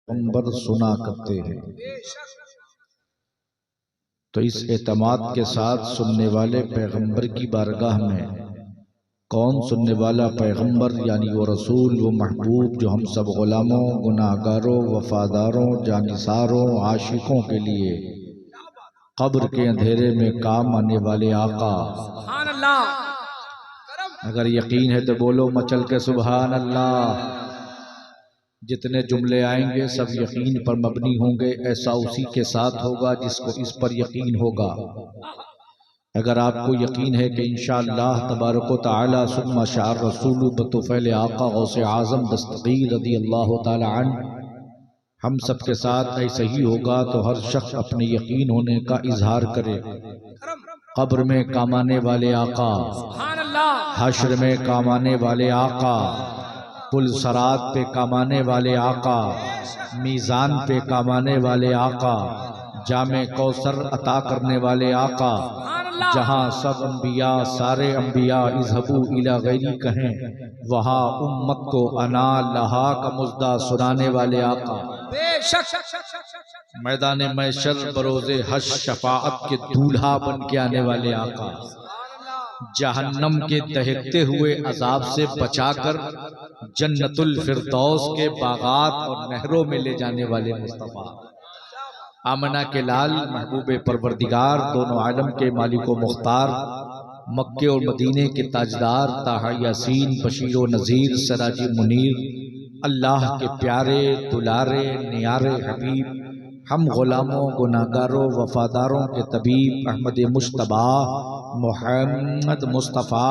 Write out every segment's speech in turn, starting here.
पैगंबर सुना करते हैं। तो इस एतमाद के साथ सुनने वाले पैगंबर की बारगाह में कौन सुनने वाला पैगंबर यानी वो रसूल, वो महबूब जो हम सब गुलामों, गुनाहगारों, वफादारों, जानिसारों, आशिकों के लिए कब्र के अंधेरे में काम आने वाले आका। सुभान अल्लाह। अगर यकीन है तो बोलो मचल के सुभान अल्लाह। जितने जुमले आएंगे सब यकीन पर मबनी होंगे। ऐसा उसी के साथ होगा जिसको इस पर यकीन होगा। अगर आपको यकीन है कि इंशाअल्लाह तबारक व तआला सुम्मा शाअर रसूल बतौफैल आका गौसे आज़म दस्तगीर रज़ियल्लाहु तआला अन्हु हम सब के साथ ऐसा ही होगा, तो हर शख्स अपने यकीन होने का इजहार करे। कब्र में काम आने वाले आका, हश्र में काम आने वाले आका, पुल सरात पे कमाने वाले आका, मीज़ान पे कमाने वाले आका, जामे कौसर अता करने वाले आका, जहाँ सब अंबिया सारे अंबिया इज़हबू इला गैरी कहें वहाँ उम्मत को अना लहा का मुज़्दा सुनाने वाले आका। मैदान महशर बरोज़े हश्र शफाअत के दूल्हा बन के आने वाले आका, जहन्नम के दहकते हुए अजाब से बचाकर जन्नतुल फिरदौस के बागात और नहरों में ले जाने वाले मुस्तफा, आमना के लाल महबूब परवरदिगार, दोनों आलम के मालिको मुख्तार, मक्के और मदीने के ताजदार, ताहा यासीन बशीर व नज़ीर, सराजी मुनीर, अल्लाह के प्यारे दुलारे नियारे हबीब, हम गुलामों गुनाहगारों वफादारों के तबीब अहमद मुश्तबा मोहम्मद मुस्तफ़ा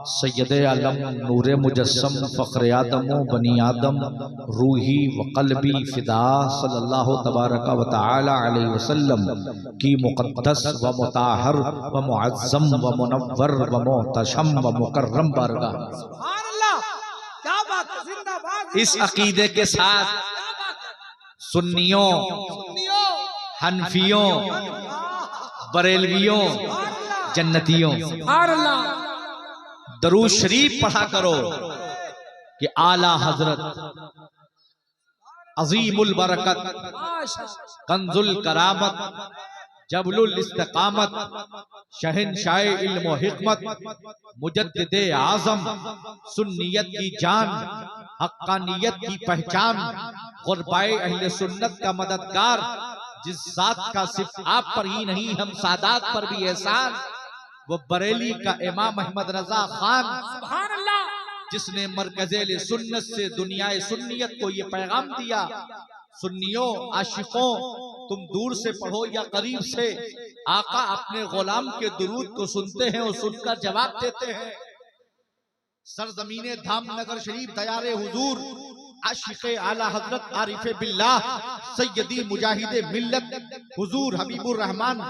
सैयद आलम नूर मुजस्सम फ़ख्र आदम बनी आदम रूही व क़ल्बी फ़िदा सल्लल्लाहु तबारक व तआला अलैहि वसल्लम की मुक़द्दस व मुताहर व मुअज़्ज़म व मुनव्वर व मोहतशम व मुकर्रम बारगाह। सुभान अल्लाह, क्या बात है, जिंदाबाद। इस अकीदे के साथ सुन्नियों, हनफियों, बरेलवियों, जन्नतियों दरूद शरीफ पढ़ा करो कि आला हजरत अजीमुल बरकत कंजुल करामत जबलुल इस्तिकामत शहंशाह इल्म व हिकमत मुजद्दिदे आज़म सुन्नियत की जान हक्कानियत की पहचान गुरबाए अहले सुन्नत का मददगार, जिस जात का सिर्फ आप पर ही नहीं हम सादात पर भी एहसान, वो बरेली का इमाम अहमद रजा खान, सुभान अल्लाह, जिसने मरकज़े सुन्नत से दुनियाए सुन्नियत को ये पैगाम दिया, सुन्नियों आशिकों तुम दूर से पढ़ो या करीब से, आका अपने गुलाम के दुरूद को सुनते हैं और सुनकर जवाब देते हैं। सरजमीने धाम नगर शरीफ दयारे हुजूर आशिक़े आला हजरत आरिफ़े बिल्लाह सैयदी मुजाहिदे मिल्लत हुजूर हबीबुर रहमान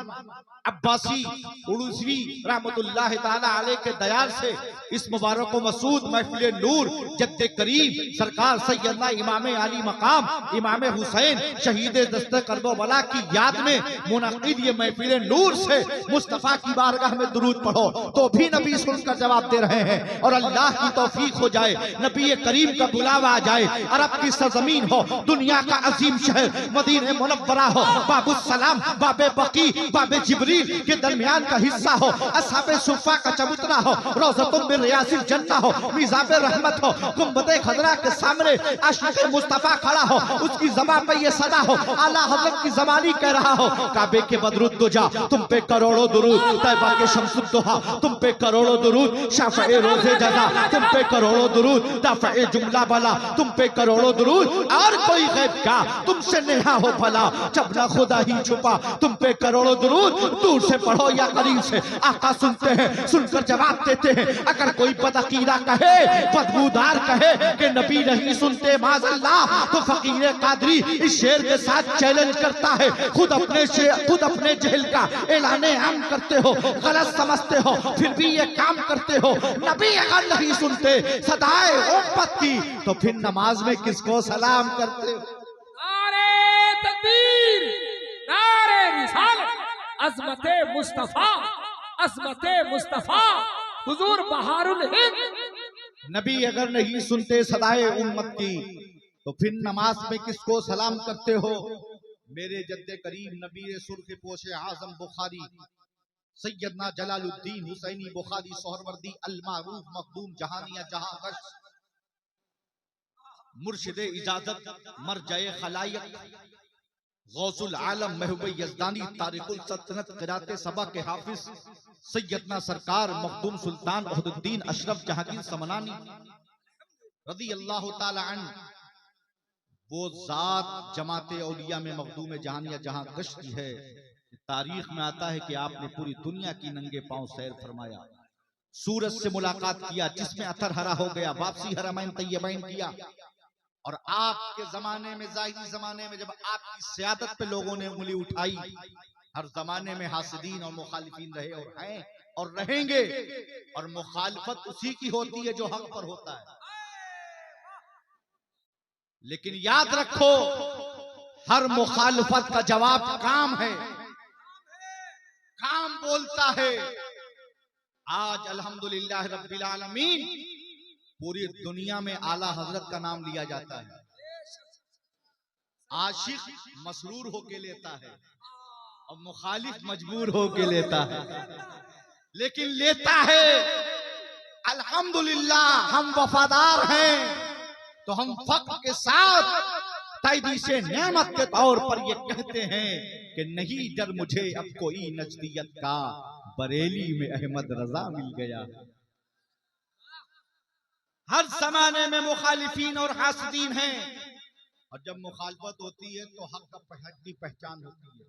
अब्बासी उड़ूसवी रहमतुल्लाह ताला अलैह के दयाल से इस मुबारक व मसूद महफिल नूर जद्दे करीम सरकार सैयदना इमाम अली मकाम इमाम हुसैन शहीद दस्ते करबला की याद में मुनक़िद ये महफिल नूर से मुस्तफ़ा की बारगाह में दुरूद पढ़ो तो भी नबी सुनकर जवाब दे रहे हैं। और अल्लाह की तौफीक हो जाए, नबी करीम का बुलावा आ जाए, अरब की सरजमीन हो, दुनिया का अजीम शहर मदीने मुनव्वरा हो, बाबुस सलाम बाबे बकी बाबे जिब्रील के दरमियान का हिस्सा हो, असहाबे सुफ़ा का चबूतरा हो, रोज़तुन मिन रियासिल जन्नह हो, मिज़ाबे रहमत हो, गुंबदे खजरा के सामने आशिक़े मुस्तफ़ा खड़ा हो, उसकी ज़बान पे ये सदा हो, आला हज़रत की ज़बानी कह रहा हो, काबे के बदरुद्दुजा तुम पे करोड़ों दुरूद, तैबा के शम्सुद्दुहा तुम पे करोड़ों दुरूद, शाफ़ए रोज़े जज़ा तुम पे करोड़ों दुरूद, दाफ़ए जुमला बला तुम पे करोड़ों दुरूद, और कोई गैब क्या तुमसे नेहा हो भला, जब ना खुदा ही छुपा तुम पे करोड़ों दुरूद, दूर से पढ़ो या करीब से आका सुनते हैं, सुनकर जवाब देते हैं। अगर कोई बदअकीदा कहे बदबूदार कहे कि नबी नहीं सुनते माज़अल्लाह, तो फकीर कादरी इस शेर के साथ चैलेंज करता है, खुद अपने जहल का ऐलाने आम करते हो, गलत समझते हो फिर भी ये काम करते हो। नबी अगर नहीं सुनते सदाए उम्मत की तो फिर नमाज में किसको सलाम करते हो? नारे तकबीर, नारे रिसालत, अज़मते मुस्तफ़ा, अज़मते मुस्तफ़ा, हुजूर बहारुल हिंद। नबी अगर नहीं सुनते सदाए उम्मत की तो फिर नमाज में किसको सलाम करते हो? मेरे जद्दे करीम नबी सुर्ख पोशे आजम बुखारी सैयदना जलालुद्दीन हुसैनी बुखारी सोहरवर्दी अल मारूफ मखदूम जहानिया जहां गश मुर्शिदे इजाजत मरजाए खलायक गौसुल आलम महबूब यज़दानी तारिकुल सल्तनत क़िराते सबा के हाफिज सैयदना सरकार मखदूम सुल्तान वहीदुद्दीन अशरफ जहांगीर समनानी रज़ी अल्लाह ताला अन्हु, वो जात जमाते औलिया में मखदूम जहानिया जहां गश्त की है। तारीख में आता है कि आपने पूरी दुनिया की नंगे पांव सैर फरमाया, सूरज से मुलाकात किया जिसमें अतर हरा हो गया, वापसी हरमैन तैयबैन किया। और आपके जमाने में, ज़ाहिरी जमाने में जब आपकी सियादत पे लोगों ने उंगली उठाई, हर जमाने में हासिदीन और मुखालिफिन रहे और हैं और रहेंगे, और मुखालफत उसी की होती है जो हक पर होता है। लेकिन याद रखो, हर मुखालफत का जवाब काम है, काम बोलता है। आज अल्हम्दुलिल्लाह रब्बिल आलमीन पूरी दुनिया में आला हजरत का नाम लिया जाता है। आशिक मसरूर होके लेता है और मुखालिफ मजबूर होके लेता है, लेकिन लेता है। अल्हम्दुलिल्लाह हम वफादार हैं, तो हम फख्र के साथ तैदीसे नेमत के तौर पर ये कहते हैं कि नहीं डर मुझे अब कोई नजदियत का, बरेली में अहमद रजा मिल गया। हर जमाने में मुखालिफीन और हासिदीन हैं, और जब मुखालफत होती है तो हक की पहचान होती है,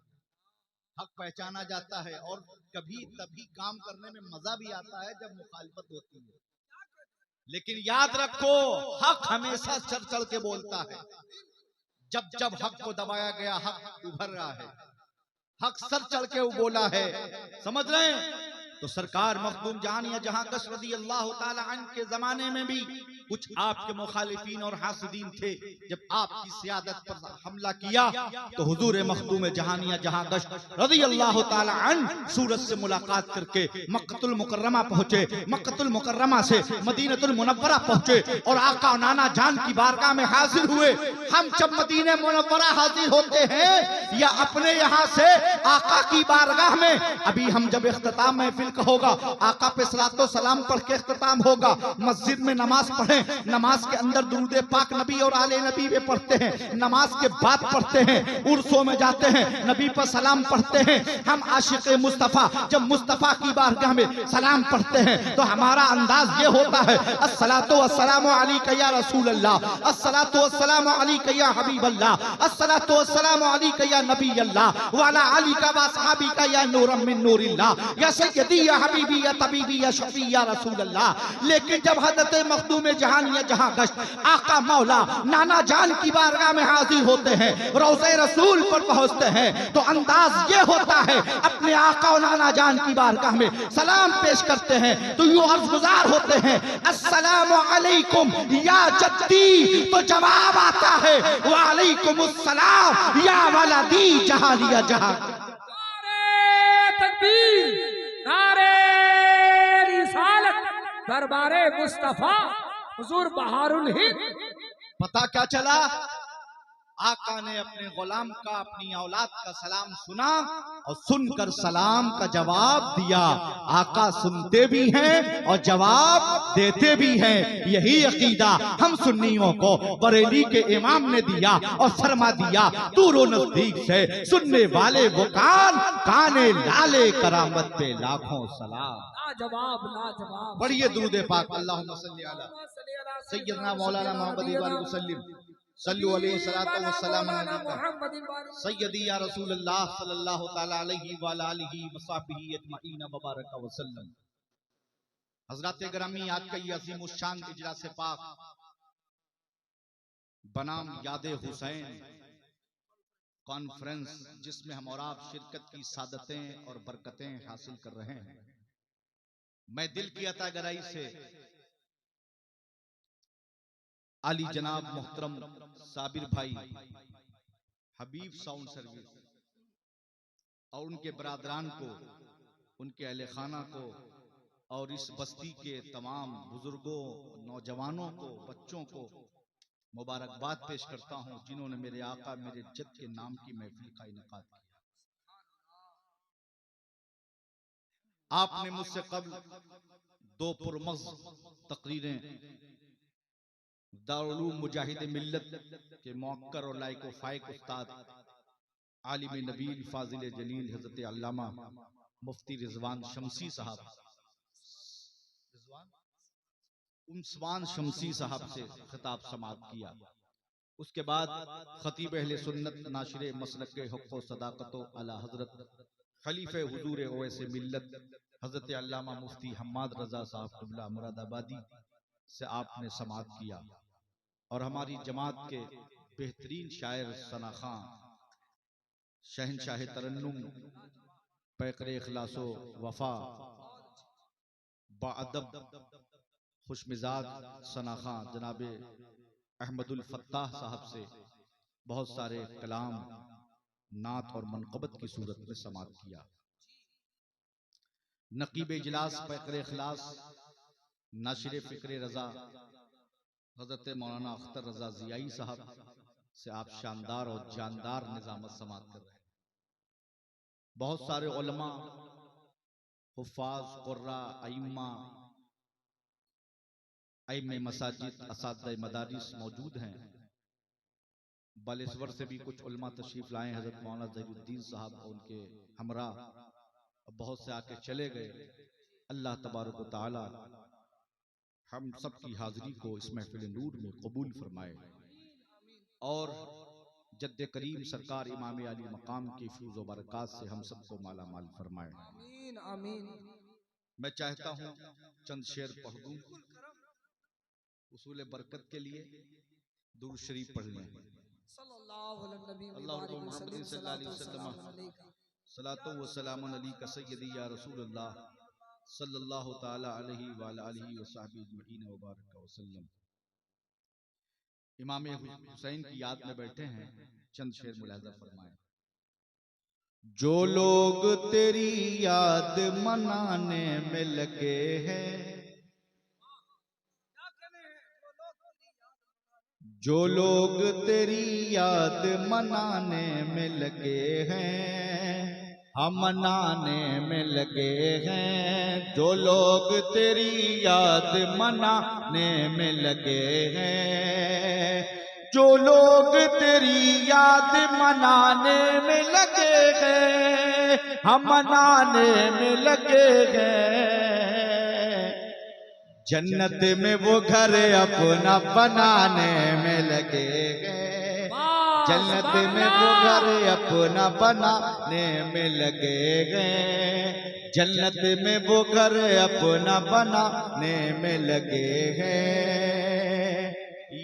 हक पहचाना जाता है। और कभी तभी काम करने में मजा भी आता है जब मुखालफत होती है। लेकिन याद रखो, हक हमेशा चढ़ चढ़ के बोलता है। जब जब हक को दबाया गया, हक उभर रहा है, हक सर चढ़ के बोला है। समझ रहे हैं? तो सरकार मखदूम जहानिया जहां गश रज़ी अल्लाह ताला अन्हु के जमाने में भी कुछ आपके मुखालिफीन और हासिदीन थे। जब आपकी सियादत पर हमला किया तो हुजूर मखदूम जहानिया जहां गश रज़ी अल्लाह ताला अन्हु सूरज से मुलाकात करके मक्कतुल मुकर्रमा पहुंचे, मक्कतुल मुकर्रमा से मदीनतुल मुनव्वरा पहुंचे और आका नाना जान की बारगाह में हाजिर हुए। हम जब मदीने मुनव्वरा हाजिर होते हैं या अपने यहाँ से आका की बारगाह में, अभी हम जब इख्तिताम महफिल का होगा, आका पे सलातो सलाम पढ़ के इख्तिताम होगा, मस्जिद में नमाज पढ़ें, नमाज के अंदर दुरूद पाक नबी और आले नबी पे पढ़ते हैं, नमाज के बाद पढ़ते हैं, उर्सों में जाते हैं, नबी पर सलाम पढ़ते हैं। हम आशिक मुस्तफा जब मुस्तफा की बारगाह में सलाम पढ़ते हैं तो हमारा अंदाज ये होता है, अस्सलातु वस्सलामु अलैका या रसूल अल्लाह, अस्सलातु वस्सलामु अलैका या हबीब अल्लाह, अस्सलातु वस्सलामु अलैका या नबी अल्लाह व अला आलिका व असहाबिका या नूरम मिन नूरिल्लाह या सय्यदी या हबीबी या तबीबी या शफी या रसूल अल्लाह। लेकिन जब हजरत मखदूम जहानिया जहां गश्त आका मौला नाना जान की बारगाह में हाजिर होते हैं, रोज़े रसूल पर पहुंचते हैं, तो अंदाज ये होता है, अपने आका और नाना जान की बारगाह में सलाम पेश करते हैं तो यूं अर्ज गुजार होते हैं, अस्सलामु अलैकुम या जद्दी, तो जवाब आता है वालेकुमुस्सलाम या वलदी जहानिया जहां। तकबीर, नारे रिसालत, दरबारे मुस्तफा हुजूर बहारुल हिंद। पता क्या चला? आका ने अपने गुलाम का, अपनी औलाद का सलाम सुना और सुनकर सलाम का जवाब दिया। आका सुनते भी हैं और जवाब देते भी हैं। यही अकीदा हम सुन्नियों को बरेली के इमाम ने दिया और फरमा दिया, दूर नजदीक से सुनने वाले वो कान, काने लाले करामत पे लाखों सलाम। लाजवाब, लाजवाब। पढ़िए दुरूद पाक, अल्लाहुम्मा सल्ली अला सय्यदना मौलाना मोहम्मद वसल्लम सल्लु अलैहि सलातो व सलाम सय्यदी या रसूल अल्लाह सल्लल्लाहु तआला अलैहि व आलिहि व सहबिही अजमईन व बारक व सल्लम। हज़रात गिरामी, आज का ये अज़ीम उश्शान इजलास पाक बनाम याद हुसैन कॉन्फ्रेंस, जिसमें हम और आप शिरकत की सादतें और बरकतें हासिल कर रहे हैं, मैं दिल की अता गहराई से आली जनाब मोहतरम साबिर भाई हबीब साउंड सर्विस और उनके बरादरान को, उनके अहले खाना को और इस बस्ती के तमाम बुजुर्गों, नौजवानों को, बच्चों को मुबारकबाद पेश करता हूं जिन्होंने मेरे आका मेरे जद के नाम की महफिल का इनेकाद किया। आपने मुझसे कब्ल 2 पुरमज़ तकरीरें दारुल उलूम मुजाहिद मिल्लत के मौक्कर और लायक व फायक उस्ताद आलिम नबील फाजिल जलील हजरत अल्लामा मुफ्ती रिजवान शमसी साहब से खिताब समाअत किया। उसके बाद खतीब अहले सुन्नत नाशिर मसलक के हक़ व सदाकत आला हजरत खलीफे हुजूर ओवैसे मिल्लत हजरत अल्लामा मुफ्ती हम्माद रजा साहब क़िबला मुरादाबादी से आपने समाअत किया और हमारी जमात के बेहतरीन शायर सनाखां शहनशाह तरन्नुम पैकर इखलासो वफा बाअदब खुशमिजाज सनाखां जनाबे अहमदुल फत्ताह साहब से बहुत सारे कलाम नात और मनक़बत की सूरत में समाअत किया। नकीब इजलास पैकर इखलास नाशिर फ़िक्र रज़ा हजरत मौलाना अख्तर रज़ा ज़ियाई साहब से आप शानदार और जानदार निज़ामत समाअत कर रहे हैं। बहुत सारे उलमा, हुफ़ाज़, क़ुर्रा, अइम्मा, अइम्मे मसाजिद, असातिज़े मदारिस मौजूद हैं। बालेश्वर से भी कुछ उलमा तशरीफ लाए, हजरत मौलाना ज़हीरुद्दीन साहब और उनके हमरा बहुत से आके चले गए। अल्लाह तबारक व तआला हम सब की हाजिरी को इस महफिल नूर में कबूल फरमाए और जद्द करीम सरकार इमाम अली मकाम की फूज़ व बरक़ात से हम सबको माला माल फरमाए। आमीन आमीन। मैं चाहता हूँ चंद शेर पढ़ दूँ, उसूल बरकत के लिए दुरूद शरीफ पढ़ लें। सलातो व सलामुन अलैका सय्यदी या रसूलल्लाह सल्लल्लाहु तआला अलैहि व आलिहि व सहबिहि अजमईन व बारक व सल्लम। इमाम हुसैन की याद में बैठे हैं, चंद शेर मुलाहिज़ा फरमाएं। जो लोग तेरी याद मनाने में लगे हैं, जो लोग तेरी याद मनाने में लगे हैं, हम मनाने में लगे हैं। जो लोग तेरी याद मनाने में लगे हैं, जो लोग तेरी याद मनाने में लगे हैं, हम मनाने में लगे हैं। जन्नत में वो घर अपना बनाने में लगे हैं, जन्नत में वो घर अपना बनाने में लगे हैं, जन्नत में वो घर अपना बनाने में लगे हैं।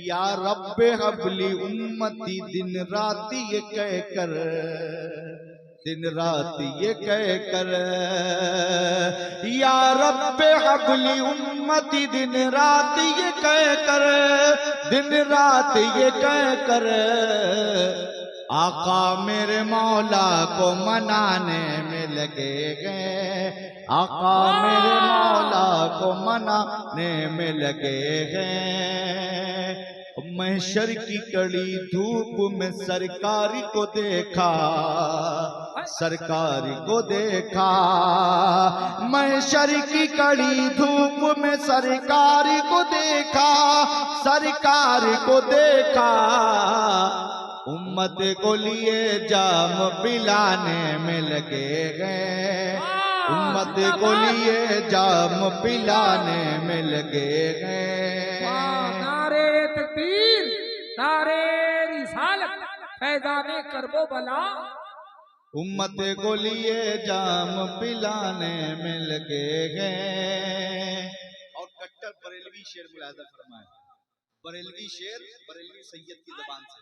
या रब्बे हबली उम्मती दिन रात ये कह कर, दिन रात ये कह कर, या रब्बे हबली उम्मती दिन रात ये कह कर, दिन रात ये कह कर, आका मेरे मौला को मनाने में लगे गए, आका मेरे मौला को मनाने में लगे गए। महशर की कड़ी धूप में सरकारी को देखा, सरकारी को देखा, महशर की कड़ी धूप में सरकारी को देखा, सरकारी को देखा। उम्मत को लिए जाम पिलाने में लगे गए, उम्मत को लिए जाम पिलाने में लगे गए। नारे तकबीर, नारे रिसालत, फैज़ाने करबो बला। उम्मत को लिए जाम पिलाने में लगे गए। और कट्टर बरेलवी शेर मुलाहिज़ा फरमाए, बरेलवी शेर बरेलवी सैयद की ज़बान से।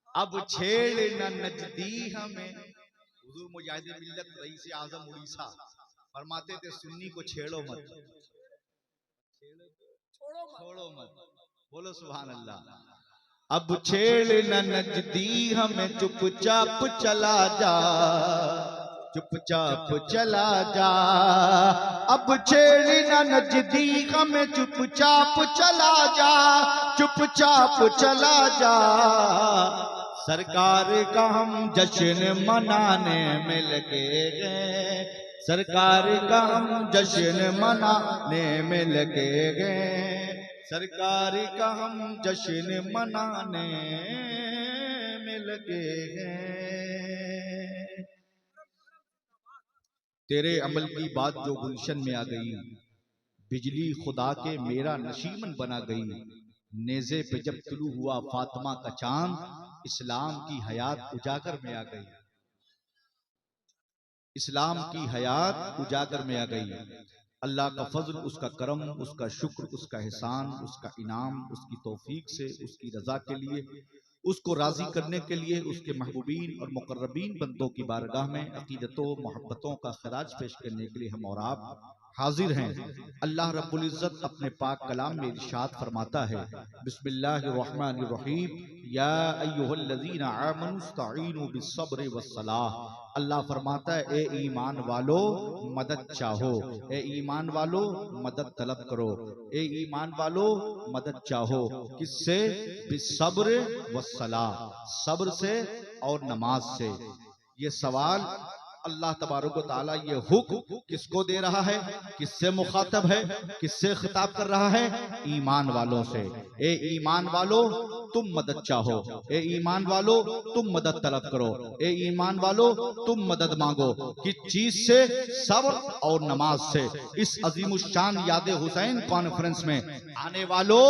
अब छेड़ न नजदी हमें, हुजूर मुजाहिद मिल्लत रईस आज़म उड़ीसा फरमाते थे सुन्नी को छेड़ो मत, छोड़ो मत, बोलो सुभान अल्लाह। अब छेड़ न नजदी हमें, चुपचाप चला जा, चुपचाप चला जा, अब छेड़ी न नजदीक में, चुपचाप चला जा, चुपचाप चला जा। सरकार का हम जश्न मनाने में लगे गए, सरकार का हम जश्न मनाने में लगे गए, सरकार का हम जश्न मनाने में लगे हैं। तेरे अमल की बात जो गुलशन में आ गई, बिजली खुदा के मेरा नशीमन बना गई। नेज़े पे जब तुलू हुआ फातिमा का चांद, इस्लाम की हयात उजागर में आ गई, इस्लाम की हयात उजागर में आ गई। अल्लाह का फजल, उसका करम, उसका शुक्र, उसका एहसान, उसका इनाम, उसकी तौफीक से, उसकी रजा के लिए, उसको राजी करने के लिए, उसके महबूबीन और मुकर्रबीन बंदों की बारगाह में अकीदतों मोहब्बतों का खराज पेश करने के लिए हम और आप हाजिर हैं। अल्लाह रब्बुल इज्जत अपने पाक कलाम में इरशाद फरमाता है, बिस्मिल्लाहिर्रहमानिर्रहीम, या अय्युहल्लज़ीना आमनू इस्तईनू बिस्सब्रि वस्सलाह। अल्लाह फरमाता है, ए ईमान वालो मदद चाहो, ए ईमान वालो मदद तलब करो, ए ईमान वालो मदद चाहो। किससे? बिस्सब्र वस्सलाह, सब्र से और नमाज से। ये सवाल अल्लाह तबारक व तआला, ये हुक्म किसको दे रहा है, किससे मुखातब है, किससे खिताब कर रहा है? ईमान वालों से। ए ईमान वालो तुम मदद चाहो, ए ईमान वालो तुम मदद तलब करो, ए ईमान वालो तुम मदद मांगो। किस चीज से? सब्र और नमाज से। इस अजीमुश्शान याद हुसैन कॉन्फ्रेंस में आने वालों,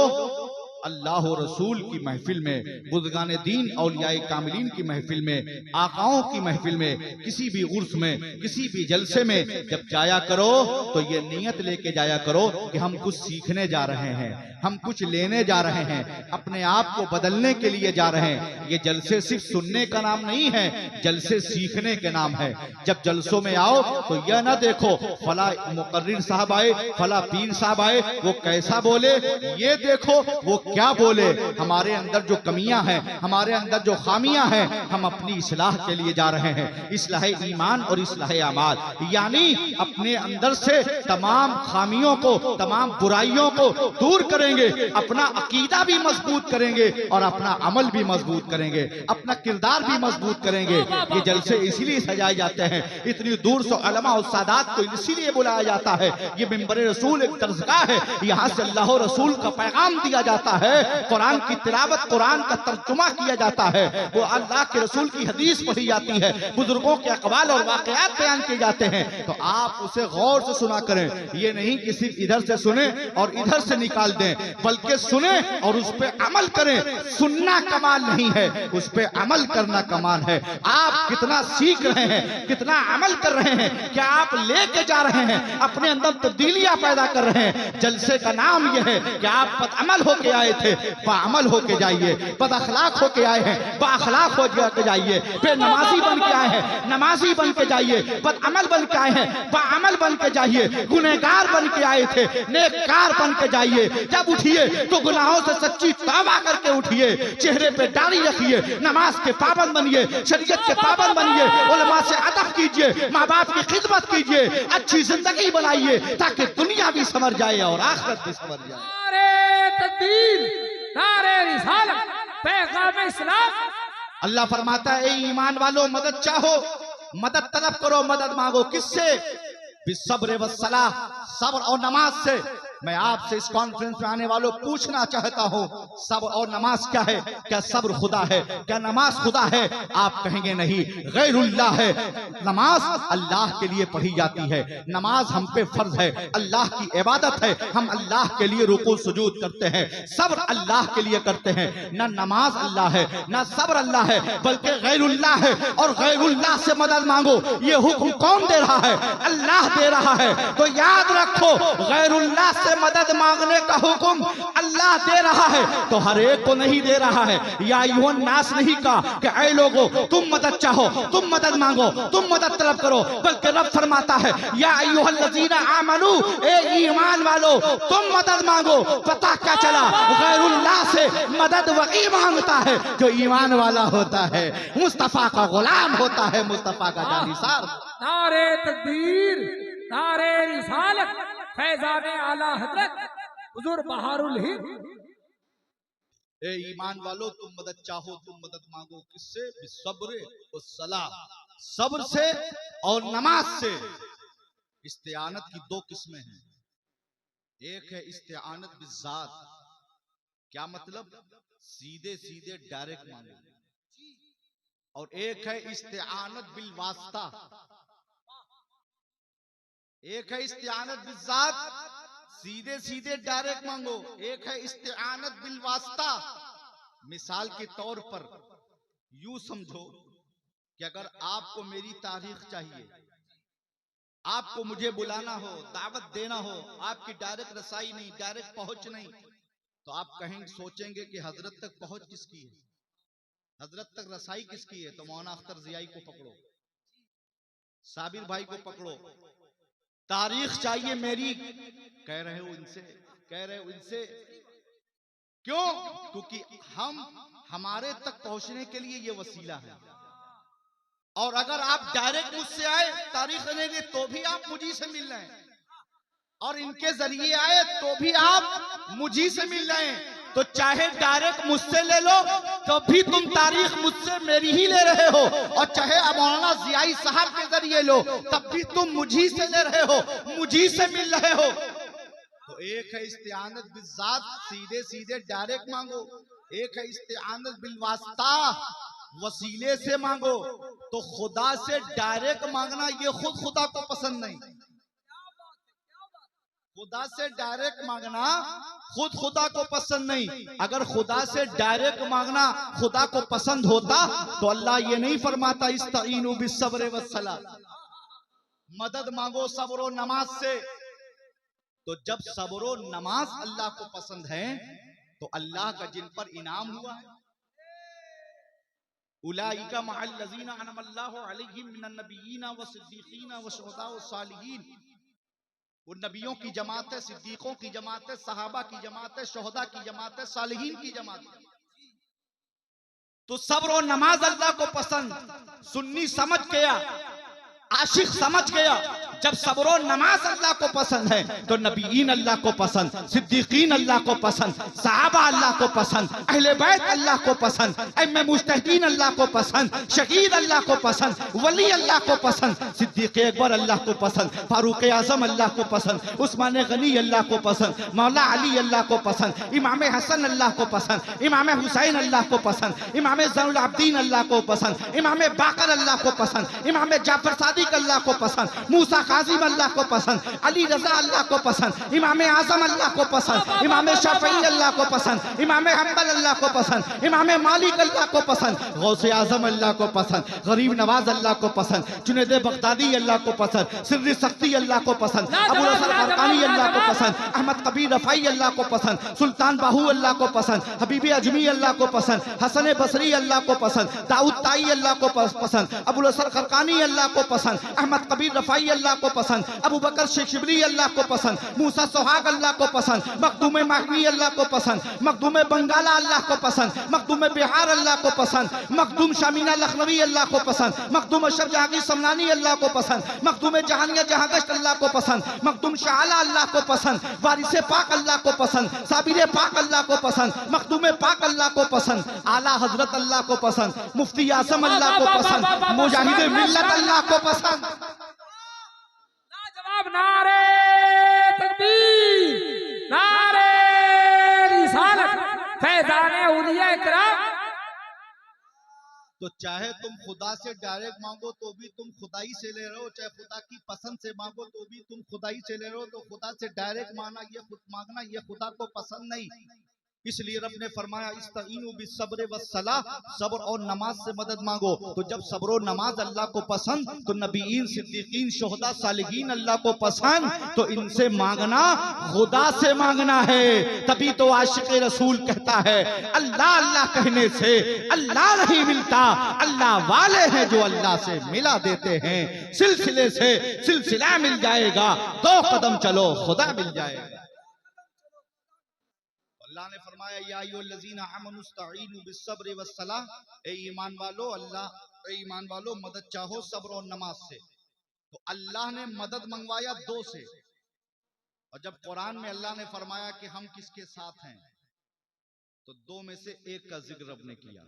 अल्लाह और रसूल की महफिल में, बुज़ुर्गान दीन औलियाए कामिलीन की महफिल में, आकाओं की महफिल में, किसी भी उर्स में, किसी भी जलसे में जब जाया करो तो ये नियत लेके जाया करो कि हम कुछ सीखने जा रहे हैं, हम कुछ लेने जा रहे हैं, अपने आप को बदलने के लिए जा रहे हैं। ये जलसे सिर्फ सुनने का नाम नहीं है, जलसे सीखने के नाम है। जब जलसों में आओ तो यह ना देखो फला मुकर्रिर साहब आए, फला पीर साहब आए, वो कैसा बोले, ये देखो वो क्या बोले। हमारे अंदर जो कमियां हैं, हमारे अंदर जो खामियां हैं, हम अपनी इस्लाह के लिए जा रहे हैं। इस्लाह ईमान और इस्लाह अमाल, यानी अपने अंदर से तमाम खामियों को, तमाम बुराइयों को दूर करेंगे, अपना अकीदा भी मजबूत करेंगे और अपना अमल भी मजबूत करेंगे, अपना किरदार भी मजबूत करेंगे। ये जलसे इसीलिए सजाए जाते हैं, इतनी दूर से उलमा और सादात को इसीलिए बुलाया जाता है। ये मिंबर रसूल एक दरगाह है, यहाँ से अल्लाह और रसूल का पैगाम दिया जाता है, कुरान की तिलावत, कुरान का तर्जुमा किया जाता है, वो अल्लाह के रसूल की हदीस पढ़ी जाती है, बुजुर्गों के अक़वाल और वाक़यात बयान किए जाते हैं। तो आप उसे गौर से सुना करें, ये नहीं कि सिर्फ इधर से सुने और इधर से निकाल दें, बल्कि सुने और उस पर अमल करें। सुनना कमाल नहीं है, उस पर अमल करना कमाल है। आप कितना सीख रहे हैं, कितना अमल कर रहे हैं, क्या आप लेके जा रहे हैं, अपने अंदर तब्दीलियां पैदा कर रहे हैं। जलसे का नाम यह है कि आप बदअमल होके आए थे, बाअमल होके जाइए, बदअखलाक होके आए हैं, बाअखलाक हो के जाइए, बेनमाजी बन के आए हैं, नमाजी बन के जाइए, बदअमल बन के आए हैं, बाअमल बन के जाइए, गुनहगार बन के आए थे, नेककार बन के जाइए। जब उठिए तो गुनाहों से सच्ची तौबा करके उठिए, चेहरे पे दाढ़ी रखिए, नमाज के पाबंद बनिए, शरीयत के पाबंद बनिए, उलमा से अदब कीजिए, माँ बाप की खिदमत कीजिए, अच्छी जिंदगी बनाइए ताकि दुनिया भी संवर जाए और आखिरत भी संवर जाए। नारे तकबीर, नारे रिसालत, पैगाम इस्लाम। अल्लाह फरमाता है, ए ईमान वालों मदद चाहो, मदद तलब करो, मदद मांगो। किससे? बिस्सब्र वस्सलाह, सब्र और नमाज से। मैं आपसे इस कॉन्फ्रेंस में आने वालों पूछना चाहता हूँ, सब्र और नमाज क्या है? क्या सब्र खुदा है? क्या नमाज खुदा है? आप कहेंगे नहीं, गैरुल्लाह है। नमाज अल्लाह के लिए पढ़ी जाती है, नमाज हम पे फर्ज है, अल्लाह की इबादत है, हम अल्लाह के लिए रुकू सुजूद करते हैं, सब्र अल्लाह के लिए करते हैं। न नमाज अल्लाह है, न सब्र अल्लाह है, बल्कि गैरुल्लाह है। और गैरुल्लाह से मदद मांगो, ये हुक्म कौन दे रहा है? अल्लाह दे रहा है। तो याद रखो, गैरुल्लाह से मदद मांगने का हुक्म अल्लाह दे रहा है तो हर एक को नहीं दे रहा है। या अय्युहन नास नहीं कहा कि ऐ लोगो तुम मदद चाहो, तुम मदद मांगो, तुम मदद तलब करो, बल्कि रब फरमाता है या अय्युहल लज़ीना आमनू, ए ईमान वालो तुम मदद मांगो। पता क्या चला, गैरुल्लाह से मदद वही मांगता है जो ईमान वाला होता है, मुस्तफा का गुलाम होता है, मुस्तफा का जानिसार। नारे तकबीर, नारे रिसालत, फैजाने आला हजरत हुजूर बहारुल हिंद। ए ईमान वालो तुम मदद चाहो, तुम मदद मांगो, किससे? बिस्सब्र व सलाह, सब्र से और नमाज से। इस्तिआनत की दो किस्में हैं, एक है इस्तिआनत बिज़ात, क्या मतलब? सीधे सीधे डायरेक्ट मांगो, और एक है इस्तिआनत बिल वास्ता। एक है इस्तिआनत बिज़ात, सीधे सीधे डायरेक्ट मांगो, एक है इस्तिआनत बिल वास्ता। मिसाल के तौर पर यूं समझो कि अगर आपको मेरी तारीख चाहिए, आपको मुझे बुलाना हो, दावत देना हो, आपकी डायरेक्ट रसाई नहीं, डायरेक्ट पहुंच नहीं, तो आप कहेंगे, सोचेंगे कि हजरत तक पहुंच किसकी है, हजरत तक रसाई किसकी है? तो मौलाना अख्तर जियाई को पकड़ो, साबिर भाई को पकड़ो। तारीख चाहिए मेरी, कह रहे हो इनसे, कह रहे हो इनसे, क्यों? क्योंकि हमारे तक पहुंचने के लिए ये वसीला है। और अगर आप डायरेक्ट मुझसे आए तारीख लेंगे तो भी आप मुझी से मिल रहे हैं, और इनके जरिए आए तो भी आप मुझी से मिल रहे हैं। तो चाहे डायरेक्ट मुझसे ले लो तो भी तुम तारीख मुझसे मेरी ही ले रहे हो, और चाहे अब मौलाना जियाई साहब के जरिए लो तब भी तुम मुझी से ले रहे हो, मुझी से मिल रहे हो। तो एक है इस्तिआनत बिज़ात, सीधे सीधे डायरेक्ट मांगो, एक है इस्तिआनत बिल वास्ता, वसीले से मांगो। तो खुदा से डायरेक्ट मांगना ये खुद खुदा को पसंद नहीं, खुदा से डायरेक्ट मांगना खुद खुदा को पसंद नहीं। अगर खुदा से डायरेक्ट मांगना खुदा को पसंद होता तो अल्लाह ये नहीं फरमाता इस्ताईनु बिस्सब्र वस्सलाह, मदद मांगो सब्र और नमाज से। तो जब सब्र और नमाज अल्लाह को पसंद है तो अल्लाह का जिन पर इनाम हुआ है, उलाइका मअल लज़ीना अनअमल्लाहु अलैहिम मिनन नबिय्यीना व सिद्दीक़ीना व शुहदा व सालिहीन। वो नबियों की जमात है, सिद्दीकों की जमात है, सहाबा की जमात है, शोहदा की जमात है, सालिहीन की जमात है। तो सब्र और नमाज अल्लाह को पसंद। सुन्नी समझ गया, आशिक समझ गया, जब सब्र और नमाज अल्लाह को पसंद है तो नबीयीन अल्लाह को पसंद, सिद्दीकीन अल्लाह को पसंद, सहाबा अल्लाह को पसंद, अहले बैत अल्लाह को पसंद, अइम्मे मुज्तहिदीन अल्लाह को पसंद, शहीद अल्लाह को पसंद, वली अल्लाह को पसंद, सिद्दीक अकबर अल्लाह को पसंद, फारूक आजम अल्लाह को पसंद, उस्मान गनी अल्लाह को पसंद, मौला अली अल्लाह को पसंद, इमाम हसन अल्लाह को पसंद, इमाम हुसैन अल्लाह को पसंद, इमाम ज़ैनुल आबिदीन अल्लाह को पसंद, इमाम बाकर अल्लाह को पसंद, इमाम जाफर सादिक अल्लाह को पसंद, मूसा काज़िम अल्लाह को पसंद, अली रजा अल्लाह को पसंद, इमाम आजम अल्लाह को पसंद, इमाम शाफई अल्लाह को पसंद, इमाम हम्बल अल्लाह को पसंद, इमाम मालिक अल्लाह को पसंद, गौसे आजम अल्लाह को पसंद, गरीब नवाज अल्लाह को पसंद, जुनैद बगदादी अल्लाह को पसंद, सिर्री सख्ती अल्लाह को पसंद, अबू हसन फरकानी अल्लाह को पसंद, अहमद कबीर रफाई अल्लाह को पसंद, सुल्तान बाहू अल्लाह को पसंद, हबीबी अजमी अल्लाह को पसंद, हसन बसरी अल्लाह को पसंद, दाऊद ताई अल्लाह को पसंद, अबू हसन फरकानी अल्लाह को पसंद, अहमद कबीर रफाई अल्लाह को पसंद, अबू बकर शेख शिबली अल्लाह को पसंद, मूसा सोहाग अल्लाह को पसंद, मखदूम महवी अल्लाह को पसंद, मखदूम बंगाला अल्लाह को पसंद, मखदूम बिहार अल्लाह को पसंद, मखदूम शामीना लखनवी अल्लाह को पसंद, मखदूम अशरफ जहांगीर समनानी अल्लाह को पसंद, मखदूम जहानिया जहांगश्त अल्लाह को पसंद, मखदूम शाहला अल्लाह को पसंद, वारिस पाक अल्लाह को पसंद, साबिर पाक अल्लाह को पसंद, मखदूम पाक अल्लाह को पसंद, आला हजरत अल्लाह को पसंद, मुफ्ती आजम अल्लाह को पसंद, मुजाहिद मिल्लत अल्लाह को पसंद। लाजवाब नारे तकबीर, नारे रिसालत, फैज़ाने औलिया इकराम। तो चाहे तुम खुदा से डायरेक्ट मांगो तो भी तुम खुदाई से ले रहे हो, चाहे खुदा की पसंद से मांगो तो भी तुम खुदाई से ले रहे हो। तो खुदा से डायरेक्ट मांगना ये खुदा को पसंद नहीं। इसलिए रब ने फरमाया इस्तईनु बिस्सब्र वस्सलाह, सब्र और नमाज से मदद मांगो। तो जब सब्र और नमाज अल्लाह को पसंद, तो नबीयीन, सिद्दीकीन, शुहदा, सालिहीन अल्लाह को पसंद, तो इनसे मांगना खुदा से मांगना है। तभी तो आशिक रसूल कहता है अल्लाह अल्लाह कहने से अल्लाह नहीं मिलता, अल्लाह वाले हैं जो अल्लाह से मिला देते हैं। सिलसिले से सिलसिला मिल जाएगा, 2 कदम चलो खुदा मिल जाएगा। अल्लाह ने फरमाया या अय्युहल्लज़ीना आमनुस्तईनु बिस्सब्रि वस्सलाह, ए ईमान वालो, ईमान वालो मदद चाहो सब्र और नमाज से। तो अल्लाह ने मदद मंगवाया 2 से, और जब कुरान में अल्लाह ने फरमाया कि हम किसके साथ हैं, तो 2 में से 1 का जिक्र रब ने किया।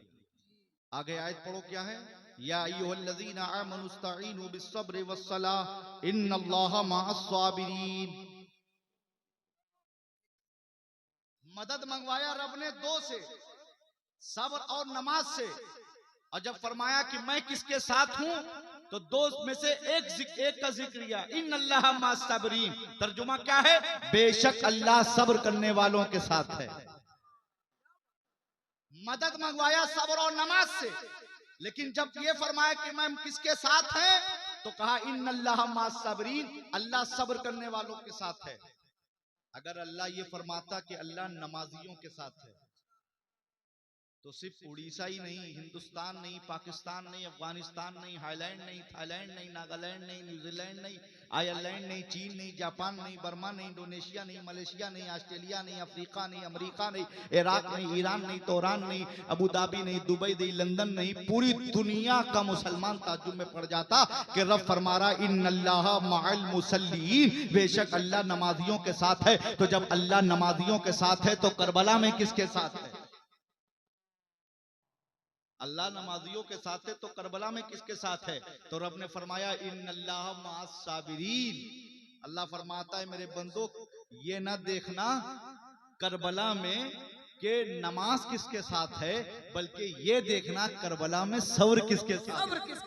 आगे आयत पढ़ो, क्या है? या अय्युहल्लज़ीना आमनुस्तईनु बिस्सब्रि वस्सलाह इन्नल्लाहा मअस्साबिरीन। मदद मंगवाया रब ने 2 से, सब्र और नमाज से। और जब फरमाया कि मैं किसके साथ हूं, तो 2 में से 1 का जिक्र किया, इन्नल्लाहा मअस्साबिरीन। तर्जुमा क्या है? बेशक अल्लाह सब्र करने वालों के साथ है। मदद मंगवाया सब्र और नमाज से, लेकिन जब ये फरमाया कि मैं किसके साथ है, तो कहा इन्नल्लाहा मअस्साबिरीन, अल्लाह सब्र करने वालों के साथ है। अगर अल्लाह ये फरमाता कि अल्लाह नमाजियों के साथ है, तो सिर्फ उड़ीसा ही नहीं, हिंदुस्तान नहीं, पाकिस्तान नहीं, अफगानिस्तान नहीं, हाईलैंड नहीं, थाईलैंड नहीं, नागालैंड नहीं, न्यूजीलैंड नहीं, आयरलैंड नहीं, चीन नहीं, जापान नहीं, बर्मा नहीं, इंडोनेशिया नहीं, मलेशिया नहीं, ऑस्ट्रेलिया नहीं, अफ्रीका नहीं, अमेरिका नहीं, इराक नहीं, ईरान नहीं, तोरान नहीं, अबू धाबी नहीं, दुबई नहीं, लंदन नहीं, पूरी दुनिया का मुसलमान ताज्जुब में पड़ जाता कि रब फरमा रहा इन्नल्लाहा मअल मुसल्लीन, बेशक अल्लाह नमाजियों के साथ है। तो जब अल्लाह नमाजियों के साथ है, तो करबला में किसके साथ है? अल्लाह नमाजियों के साथ है, तो करबला में किसके साथ है? तो रब ने फरमाया इन्नल्लाहा मअस्साबिरीन। अल्लाह फरमाता है मेरे बंदो, ये ना देखना करबला में कि नमाज किसके साथ है, बल्कि ये देखना करबला में सब्र किसके साथ है।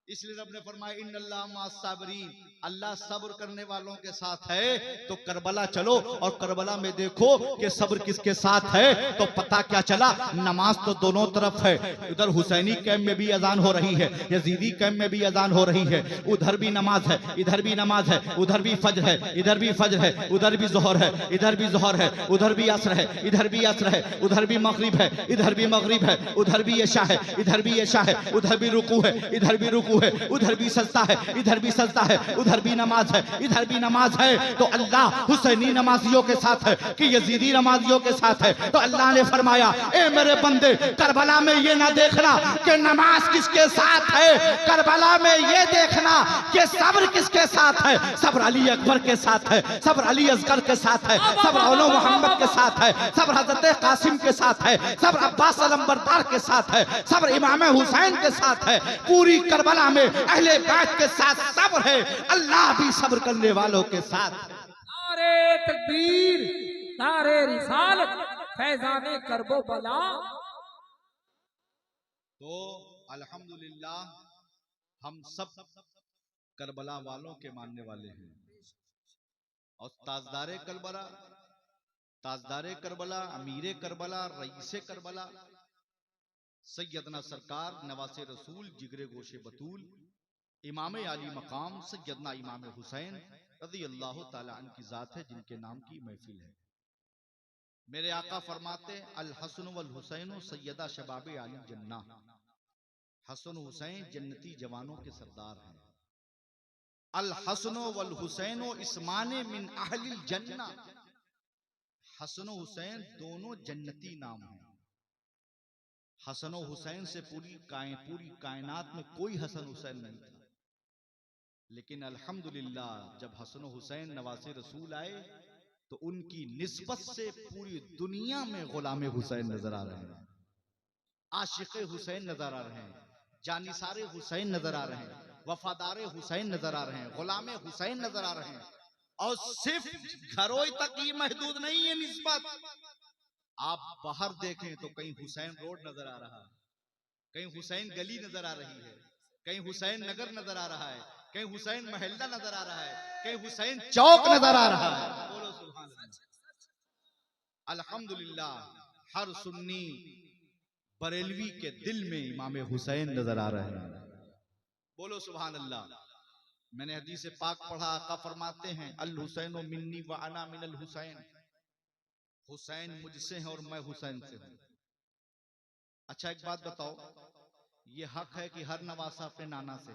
इसलिए रब ने फरमाया इन्नल्लाहा मअस्साबिरीन, अल्लाह सब्र करने वालों के साथ है। तो करबला चलो और करबला में देखो कि सब्र किसके साथ है। तो पता क्या चला, नमाज तो दोनों तरफ है। उधर हुसैनी कैंप में भी अजान हो रही है, यजीदी कैंप में भी अजान हो रही है, उधर भी नमाज है, इधर भी नमाज है, उधर भी फज्र है, इधर भी फज्र है, उधर भी ज़ोहर है, इधर भी ज़ोहर है, उधर भी असर है, इधर भी असर है, उधर भी मगरिब है, इधर भी मगरिब है, उधर भी इशा है, इधर भी इशा है, उधर भी रुकू है, इधर भी रुकू है, उधर भी सजदा है, इधर भी सजदा है, उधर भी नमाज है, इधर भी नमाज है। तो अल्लाह हुसैनी नमाजियों के साथ है कि यजीदी नमाजियों के साथ है। तो अल्लाह ने फरमाया ए मेरे बंदे, करबला में ये ना देखना कि नमाज किसके साथ है, करबला में ये देखना कि सब्र किसके साथ है। सब्र अली अकबर के साथ है, सब्र अली असगर के साथ है, सब्र औलो मोहम्मद के साथ है, सब्र हजरत कासिम के साथ है, सब्र अब्बास अलंबरदार के साथ है, सब्र इमाम हुसैन के साथ है। पूरी करबला में अहले बैत के साथ सब्र है, अल्लाह भी सब्र करने वालों के साथ है। नारे तकबीर, नारे रिसालत, फैजाने करबो बला। तो अल्हम्दुलिल्लाह हम सब करबला वालों के मानने वाले हैं। और ताजदारे करबला, ताजदारे करबला, अमीरे करबला, रईसे करबला, सैयदना सरकार नवासे रसूल जिगरे गोशे बतूल इमाम आली मकाम सैयदना इमाम हुसैन रज़ी अल्लाह ताला अन्हु की जात है, जिनके नाम की महफिल है। मेरे आका फरमाते अल हसन वल हुसैन सैयदा शबाबे आली जन्ना, हसन हुसैन जन्नती जवानों के सरदार हैं। अल हसन वल हुसैन इस्माने मिन अहलिल जन्ना, हसन हुसैन दोनों जन्नती नाम हैं। हसन हुसैन से पूरी कायनात में कोई हसन हुसैन नहीं था, लेकिन अल्हम्दुलिल्लाह जब हसन हुसैन नवासे रसूल आए तो उनकी निस्बत से पूरी दुनिया में गुलाम हुसैन नजर आ रहे हैं, आशिक हुसैन नजर आ रहे हैं, जानिसारे हुसैन नजर आ रहे हैं, वफादार हुसैन नजर आ रहे हैं, गुलाम हुसैन नजर आ रहे हैं। और सिर्फ घरों तक ये महदूद नहीं है निस्बत, आप बाहर देखें तो कहीं हुसैन रोड नजर आ रहा है, कहीं हुसैन गली नजर आ रही है, कहीं हुसैन नगर नजर आ रहा है, कहीं हुसैन महल्ला नजर आ रहा है, कहीं हुसैन चौक नजर आ रहा है। बोलो सुभान अल्लाह। अल्हम्दुलिल्लाह हर सुन्नी बरेलवी के दिल में इमाम हुसैन नजर आ रहे हैं। बोलो सुभान अल्लाह। मैंने हदीस पाक पढ़ा, आका फरमाते हैं अल हुसैन मिन्नी व अना मिनल हुसैन, हुसैन मुझसे है और मैं हुसैन से हूं। अच्छा एक बात बताओ, ये हक है कि हर नवासा अपने नाना से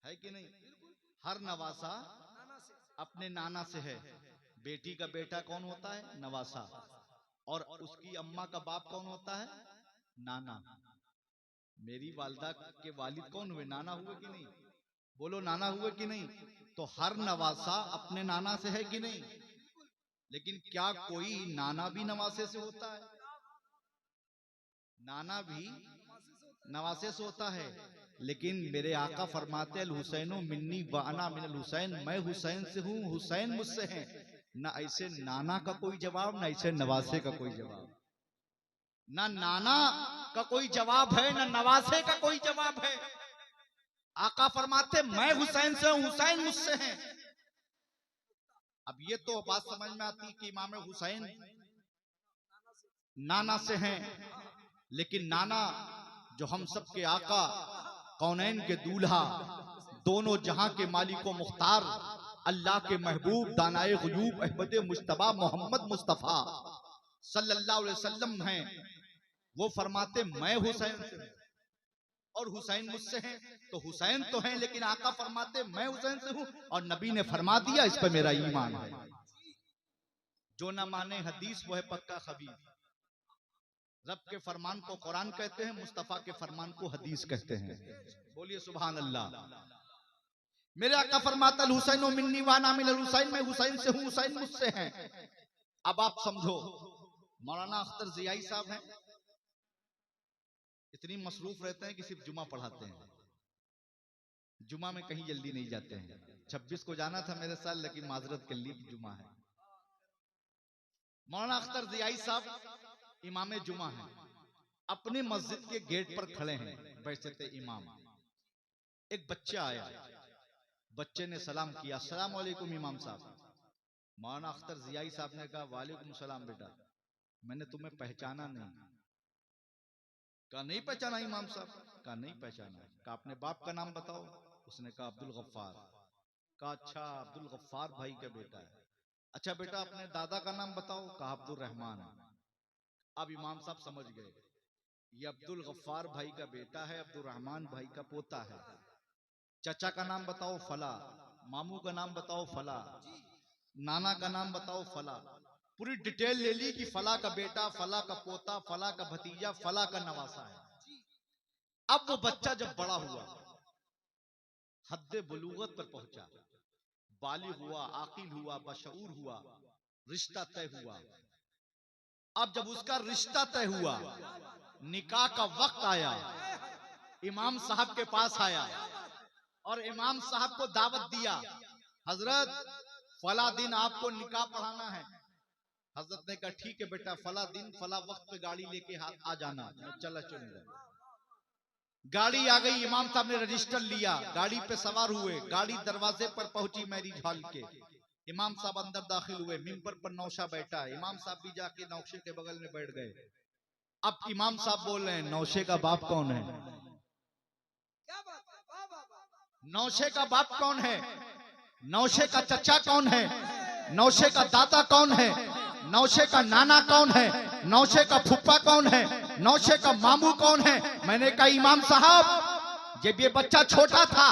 है कि नहीं? हर नवासा अपने नाना से है। बेटी का बेटा कौन होता है? नवासा। और उसकी अम्मा का बाप कौन होता है? नाना। मेरी वालिदा के वालिद कौन हुए? नाना हुए कि नहीं? बोलो नाना हुए कि नहीं? तो हर नवासा अपने नाना से है कि नहीं? लेकिन क्या कोई नाना भी नवासे से होता है? नाना भी नवासे से होता है। लेकिन मेरे आका फरमाते अल हुसैनो मिन्नी व अना मिनल हुसैन, मैं हुसैन से हूँ, हुसैन मुझसे है। ना ऐसे नाना का कोई जवाब, ना ऐसे नवासे का कोई जवाब। ना नाना का कोई जवाब है, ना नवासे का कोई जवाब है। आका फरमाते मैं हुसैन से हूं, हुसैन मुझसे है। अब ये तो बात समझ में आती कि इमाम हुसैन नाना से हैं, लेकिन नाना जो हम सब के आका, कौनैन के दूल्हा, दोनों जहां के मालिक व मुख्तार, अल्लाह के महबूब, दानाए गुयूब, अहमद मुश्तबा मोहम्मद मुस्तफा सल्लल्लाहु अलैहि वसल्लम हैं। वो फरमाते मैं हुसैन से हूं और हुसैन मुझसे हैं। तो हुसैन तो हैं, लेकिन आका फरमाते मैं हुसैन से हूं, और नबी ने फरमा दिया इस पर मेरा ईमान है। जो ना माने हदीस वो है पक्का खबीर। रब के फरमान को कुरान कहते हैं, मुस्तफा के फरमान को हदीस कहते हैं। बोलिए सुभान अल्लाह। मेरे आका फरमाता हुसैन मिन्नी वाना मिनल हुसैन, मैं हुसैन से हूं, हुसैन मुझसे हैं। अब आप समझो, मौलाना अख्तर जियाई साहब हैं, इतनी मसरूफ रहते हैं कि सिर्फ जुमा पढ़ाते हैं। जुमा में कहीं जल्दी नहीं जाते हैं। 26 को जाना था मेरे साथ, लेकिन माजरत के लिए जुमा है। मौलाना अख्तर जियाई साहब इमाम जुमा है, अपने मस्जिद के गेट पर खड़े हैं, बैठते इमाम। एक बच्चा आया, बच्चे ने सलाम किया, अस्सलाम वालेकुम इमाम साहब। मौलाना अख्तर जियाई साहब ने कहा वालेकुम सलाम बेटा, मैंने तुम्हें पहचाना नहीं। कहा नहीं पहचाना इमाम साहब? कहा नहीं पहचाना। कहा अपने बाप का नाम बताओ। उसने कहा अब्दुल गफ्फार। कहा अच्छा अब्दुल गफ्फार भाई का बेटा है। अच्छा बेटा अपने दादा का नाम बताओ। कहा अब्दुल रहमान। अब इमाम साहब समझ गए, ये अब्दुल गफ्फार भाई का बेटा है, अब्दुल रहमान भाई का पोता है। चाचा का नाम बताओ फला, मामू का नाम बताओ फला, नाना का नाम बताओ फला। पूरी डिटेल ले ली कि फला का बेटा, फला का पोता, फला का भतीजा, फला का नवासा है। अब वो बच्चा जब बड़ा हुआ, हद्दे बुलूगत पर पहुंचा, बालिग हुआ, आकिल हुआ, बशऊर हुआ, रिश्ता तय हुआ। अब जब उसका रिश्ता तय हुआ, निकाह का वक्त आया, इमाम साहब के पास आया और इमाम साहब को दावत दिया, हजरत फला दिन आपको निकाह पढ़ाना है। हजरत ने कहा ठीक है बेटा, फला दिन फला वक्त पे गाड़ी लेके आ जाना। चला चल, गाड़ी आ गई। इमाम साहब ने रजिस्टर लिया, गाड़ी पे सवार हुए, गाड़ी दरवाजे पर पहुंची मैरिज हॉल के। इमाम साहब अंदर दाखिल हुए, मिंबर पर नौशा बैठा है, इमाम साहब भी जाके नौशे के बगल में बैठ गए। अब इमाम साहब बोल रहे हैं नौशे का बाप कौन है? नौशे का बाप कौन है? नौशे का चचा कौन है? नौशे का दादा कौन है? नौशे का नाना कौन है? नौशे का फुप्पा कौन है? नौशे का मामू कौन है? मैंने कहा इमाम साहब जब ये बच्चा छोटा था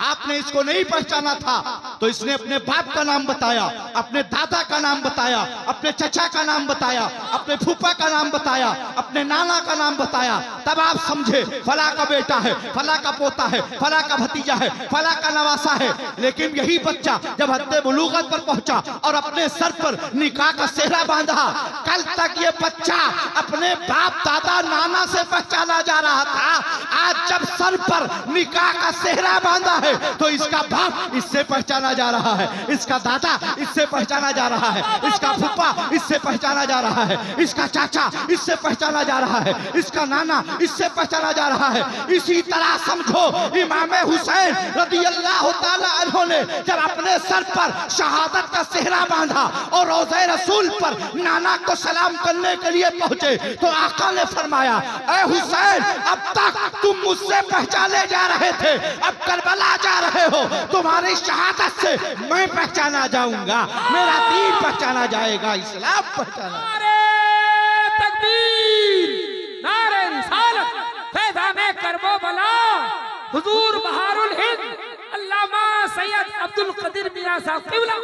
आपने इसको नहीं पहचाना था, तो इसने अपने बाप का नाम बताया, अपने दादा का नाम बताया, अपने चचा का नाम बताया, अपने फूफा का नाम बताया, अपने नाना का नाम बताया। तब आप समझे फला का बेटा है, फला का पोता है, फला का भतीजा है, फला का नवासा है। लेकिन यही बच्चा जब हद्दे बुलूगत पर पहुंचा और अपने सर पर निकाह का सेहरा बांधा, कल तक ये बच्चा अपने बाप दादा नाना से पहचाना जा रहा था, आज जब सर पर निकाह का सेहरा बांधा है है तो इसका बाप इससे पहचाना जा रहा है, इसका दादा इससे पहचाना जा रहा है, इसका फूफा इससे पहचाना जा रहा है, इसका चाचा इससे पहचाना जा रहा है, इसका नाना इससे पहचाना जा रहा है। इसी तरह समझो इमाम हुसैन रज़ियल्लाहु ताला अन्हु ने जब अपने सर पर शहादत का सेहरा बांधा और रोज़े रसूल पर नाना को सलाम करने के लिए पहुंचे तो आका ने फरमाया, ऐ हुसैन, अब तक तुम मुझसे पहचाने जा रहे थे, अब करबला जा रहे हो, तुम्हारी शहादत से मैं पहचाना जाऊंगा, मेरा दीन पहचाना जाएगा, इस्लाम पहचाना। नारे तकबीर, नारे रिसालत, फैज़ाने करबो बला, हुजूर बहारुल हिंद अल्लामा सैयद अब्दुल कदीर मियां साहब क़िबला।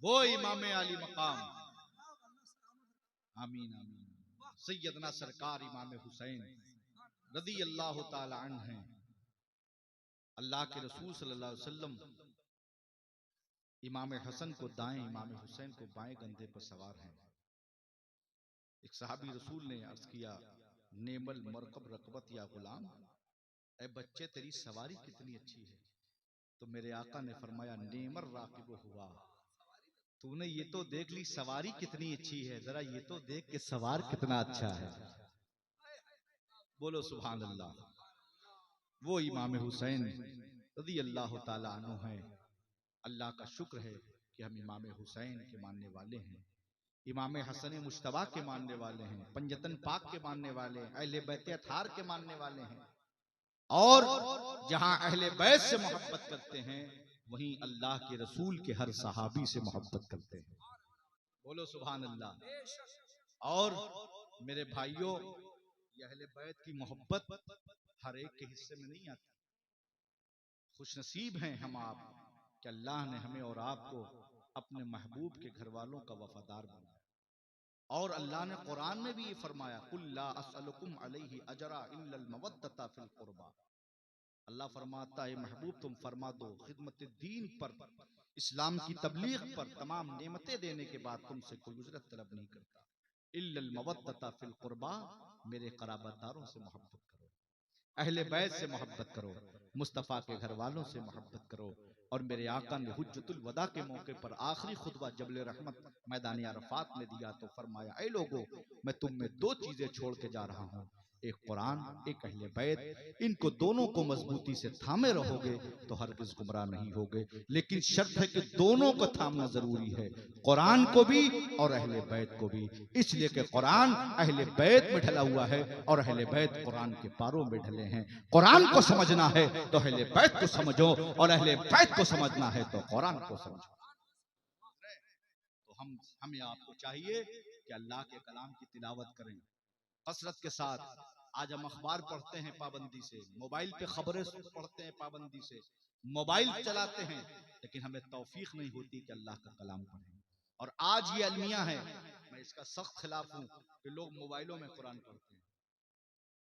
वो इमाम आली मकाम, आमीन आमीन, सैयदना सरकार इमाम हुसैन रज़ियल्लाहु ताला अन्हु हैं। अल्लाह के रसूल सल्लल्लाहु अलैहि वसल्लम इमाम हसन को दाएं, इमाम हुसैन को बाएं कंधे पर सवार हैं। एक सहाबी रसूल ने अर्ज किया, नेमल मरकब रकबत या गुलाम, ऐ बच्चे तेरी सवारी कितनी अच्छी है। तो मेरे आका ने फरमाया, नेमर राकिब हुआ, तूने ये तो देख ली सवारी कितनी अच्छी है, जरा ये तो देख के सवार कितना अच्छा है। बोलो सुभान अल्लाह। वो इमाम हुसैन रज़ियल्लाहु ताला अन्हु हैं। अल्लाह का शुक्र है कि हम इमाम हुसैन के मानने वाले हैं, इमाम हसन मुश्तबा के मानने वाले हैं, पंजतन पाक के मानने वाले हैं, अहले बैत अथार के मानने वाले हैं। और जहां अहले बैत से मोहब्बत करते हैं वहीं अल्लाह के रसूल के हर सहाबी से मोहब्बत करते हैं। बोलो सुभान अल्लाह। और मेरे भाइयों, ये अहले बैत की मोहब्बत हर एक के हिस्से में नहीं आती। खुशनसीब हैं हम आप कि अल्लाह ने हमें और आपको अपने महबूब के घर वालों का वफादार बनाया। और अल्लाह ने कुरान में भी ये फरमाया, कुल ला असअलुकुम अलैहि अजरा इल्लल मवद्दता फिल कुर्बा। अल्लाह फरमाता है, महबूब तुम फरमा दो खिदमत दीन पर, इस्लाम की तबलीग पर तमाम नेमतें देने के बाद तुमसे कोई उजरत तलब नहीं करता, इल्लल मवद्दता फिल कुर्बा, मेरे कराबादारों से मोहब्बत करो, अहले बैत से मोहब्बत करो, मुस्तफ़ा के घर वालों से मोहब्बत करो। और मेरे आका ने हुज्जतुल वदा के मौके पर आखिरी खुतबा जबल रहमत मैदान अरफात में दिया तो फरमाया, ऐ लोगों, मैं तुम में दो चीजें छोड़ के जा रहा हूँ, एक कुरान, एक अहले बैत, इनको दोनों को मजबूती से थामे रहोगे तो हरगिज़ गुमराह नहीं होगे। लेकिन शर्त है कि दोनों को थामना जरूरी है, कुरान को भी और अहले बैत को भी, इसलिए कि कुरान अहले बैत में ढला हुआ है और अहले बैत कुरान के पारों में ढले हैं। कुरान को समझना है तो अहले बैत को समझो, और अहले बैत को समझना है तो कुरान को समझो। तो हमें आपको चाहिए कि अल्लाह के कलाम की तिलावत करें कसरत के साथ। आज हम अखबार पढ़ते हैं पाबंदी से, मोबाइल पे खबरें पढ़ते हैं पाबंदी से, मोबाइल चलाते हैं, लेकिन हमें तौफीक नहीं होती कि अल्लाह का कलाम पढ़ें। और आज ये अलमिया है, मैं इसका सख्त खिलाफ हूं कि लोग मोबाइलों में कुरान पढ़ते हैं।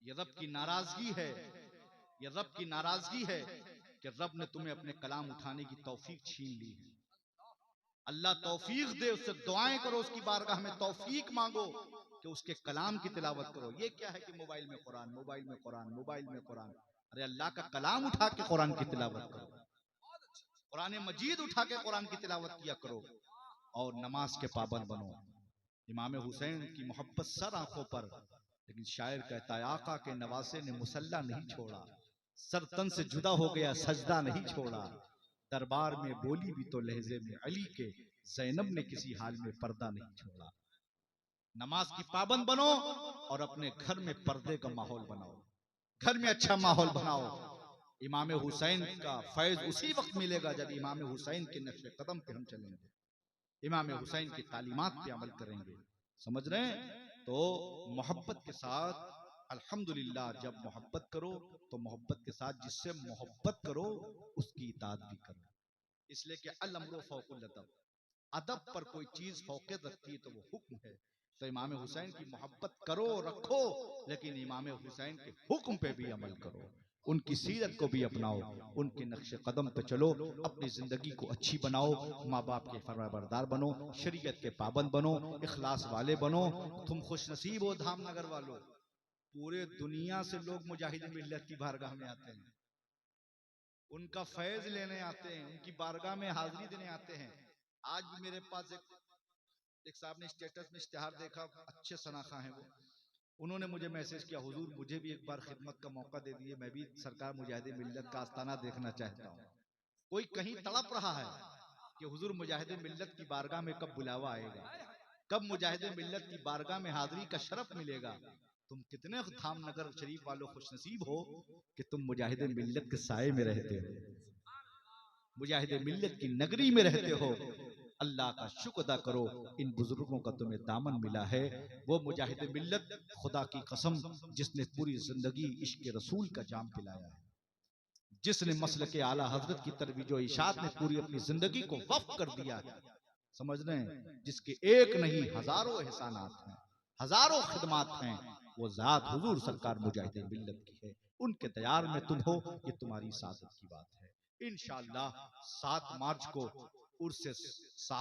ये रब की नाराजगी है, ये रब की नाराजगी है कि रब ने तुम्हें अपने कलाम उठाने की तौफीक छीन ली है। अल्लाह तौफीक दे, उससे दुआएं करो, उसकी बारगाह में तौफीक मांगो कि उसके कलाम की तिलावत करो। ये क्या है कि मोबाइल में कुरान, मोबाइल में कुरान, मोबाइल में कुरान। अरे अल्लाह का कलाम उठा के कुरान की तिलावत करो, कुरान मजीद उठा के कुरान की तिलावत किया करो, और नमाज के पाबंद बनो। इमाम हुसैन की मोहब्बत सर आंखों पर, लेकिन शायर कहता है, आका के नवासे ने मुसल्ला नहीं छोड़ा, सर तन से जुदा हो गया सजदा नहीं छोड़ा, दरबार में बोली भी तो लहजे में अली के, ज़ैनब ने किसी हाल में पर्दा नहीं छोड़ा। नमाज की पाबंद बनो और अपने घर में पर्दे का माहौल बनाओ, घर में अच्छा माहौल बनाओ। इमाम हुसैन का फैज उसी वक्त मिलेगा जब इमाम हुसैन के नक्शे कदम पे हम चलेंगे, इमाम हुसैन की तालीमात पे अमल करेंगे। समझ रहे हैं? तो मोहब्बत के साथ अल्हम्दुलिल्लाह, जब मोहब्बत करो तो मोहब्बत के साथ जिससे मोहब्बत करो उसकी इताअत भी करो। इसलिए कि अल अम्रु फौकुल अदब, अदब पर कोई चीज फौकियत रखती है तो वो हुक्म है। तो इमाम हुसैन की मोहब्बत करो, रखो, लेकिन इमाम हुसैन के हुक्म पे भी अमल करो। उनकी सीरत को भी अपनाओ, उनके नक्शे कदम पे चलो, अपनी जिंदगी को अच्छी बनाओ, माँ बाप के फरमाबरदार बनो, शरीयत के पाबंद बनो, इखलास वाले बनो। तुम खुशनसीब हो धामनगर वालों, पूरे दुनिया से लोग मुजाहिद मिल्लत की बारगाह में आते हैं, उनका फैज लेने आते हैं, उनकी बारगाह में हाजिरी देने आते हैं। आज भी मेरे पास एक साहब ने स्टेटस में इश्तिहार देखा, अच्छे सनाखा हैं वो, उन्होंने मुझे मैसेज किया, हुजूर मुझे भी एक बार खिदमत का मौका दे दिए, मैं भी सरकार मुजाहिद मिल्लत का आस्ताना देखना चाहता हूँ। कोई कहीं तड़प रहा है कि हुजूर मुजाहिद मिल्लत की बारगाह में कब बुलावा आएगा, कब मुजाहिद मिल्लत की बारगाह में हाजिरी का शरफ मिलेगा। तुम कितने धामनगर शरीफ वालों खुशनसीब हो कि तुम मुजाहिद मिल्लत के साए में रहते हो, मुजाहिद मिल्लत की नगरी में रहते हो। अल्लाह का शुक्र अदा करो, इन बुजुर्गों का तुम्हें दामन मिला है। वो मुजाहिद मिल्लत, खुदा की कसम, जिसने पूरी जिंदगी इश्क रसूल का जाम पिलाया है, जिसने मसलक आला हजरत की तरवीज और इशात में पूरी अपनी जिंदगी को वक्फ कर दिया है, समझ रहे हैं, जिसके एक नहीं हजारों एहसानात हैं, हजारों खिदमात हैं, वो जात हुजूर सरकार मुजाहिद मिल्लत की है। उनके तैयार में तुम हो, ये तुम्हारी सादत की बात है। इंशाअल्लाह 7 मार्च को उर्स